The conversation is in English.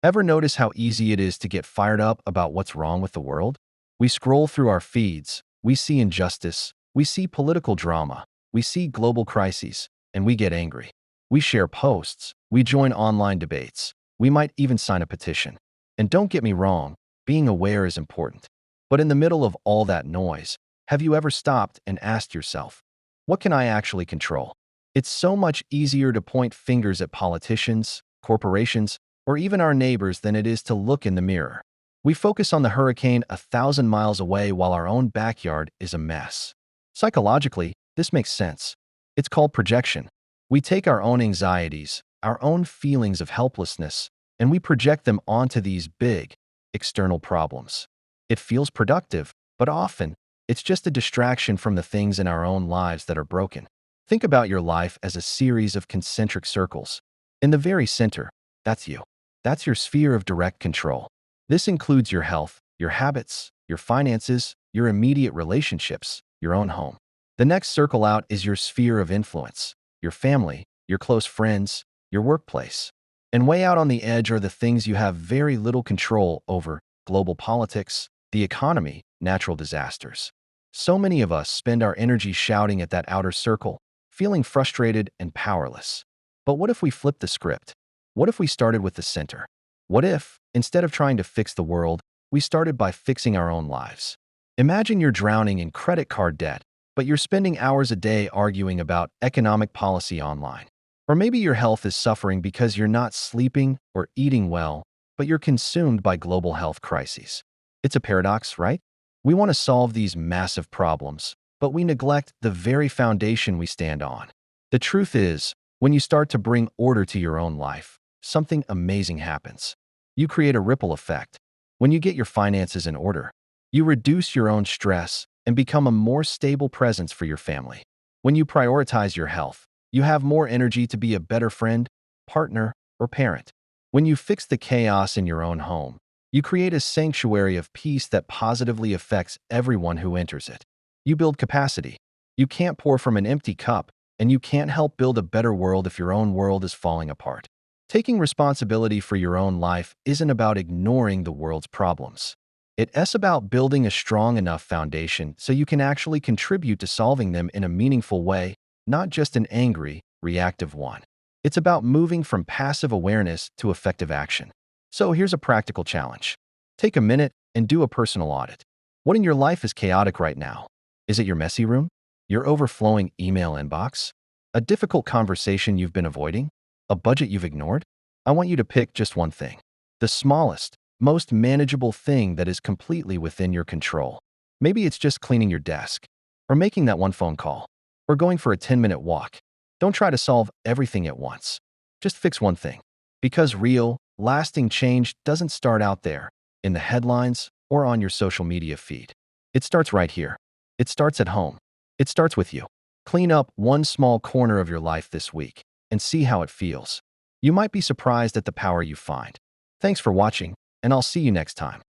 Ever notice how easy it is to get fired up about what's wrong with the world? We scroll through our feeds, we see injustice, we see political drama, we see global crises, and we get angry. We share posts, we join online debates, we might even sign a petition. And don't get me wrong, being aware is important. But in the middle of all that noise, have you ever stopped and asked yourself, what can I actually control? It's so much easier to point fingers at politicians, corporations, or even our neighbors than it is to look in the mirror. We focus on the hurricane 1,000 miles away while our own backyard is a mess. Psychologically, this makes sense. It's called projection. We take our own anxieties, our own feelings of helplessness, and we project them onto these big, external problems. It feels productive, but often, it's just a distraction from the things in our own lives that are broken. Think about your life as a series of concentric circles. In the very center, that's you. That's your sphere of direct control. This includes your health, your habits, your finances, your immediate relationships, your own home. The next circle out is your sphere of influence, your family, your close friends, your workplace. And way out on the edge are the things you have very little control over: global politics, the economy, natural disasters. So many of us spend our energy shouting at that outer circle, feeling frustrated and powerless. But what if we flipped the script? What if we started with the center? What if, instead of trying to fix the world, we started by fixing our own lives? Imagine you're drowning in credit card debt, but you're spending hours a day arguing about economic policy online. Or maybe your health is suffering because you're not sleeping or eating well, but you're consumed by global health crises. It's a paradox, right? We want to solve these massive problems, but we neglect the very foundation we stand on. The truth is, when you start to bring order to your own life, something amazing happens. You create a ripple effect. When you get your finances in order, you reduce your own stress and become a more stable presence for your family. When you prioritize your health, you have more energy to be a better friend, partner, or parent. When you fix the chaos in your own home, you create a sanctuary of peace that positively affects everyone who enters it. You build capacity. You can't pour from an empty cup, and you can't help build a better world if your own world is falling apart. Taking responsibility for your own life isn't about ignoring the world's problems. It's about building a strong enough foundation so you can actually contribute to solving them in a meaningful way, not just an angry, reactive one. It's about moving from passive awareness to effective action. So here's a practical challenge. Take a minute and do a personal audit. What in your life is chaotic right now? Is it your messy room? Your overflowing email inbox? A difficult conversation you've been avoiding? A budget you've ignored? I want you to pick just one thing. The smallest, most manageable thing that is completely within your control. Maybe it's just cleaning your desk, or making that one phone call, or going for a 10-minute walk. Don't try to solve everything at once. Just fix one thing. Because real, lasting change doesn't start out there, in the headlines or on your social media feed. It starts right here. It starts at home. It starts with you. Clean up one small corner of your life this week and see how it feels. You might be surprised at the power you find. Thanks for watching, and I'll see you next time.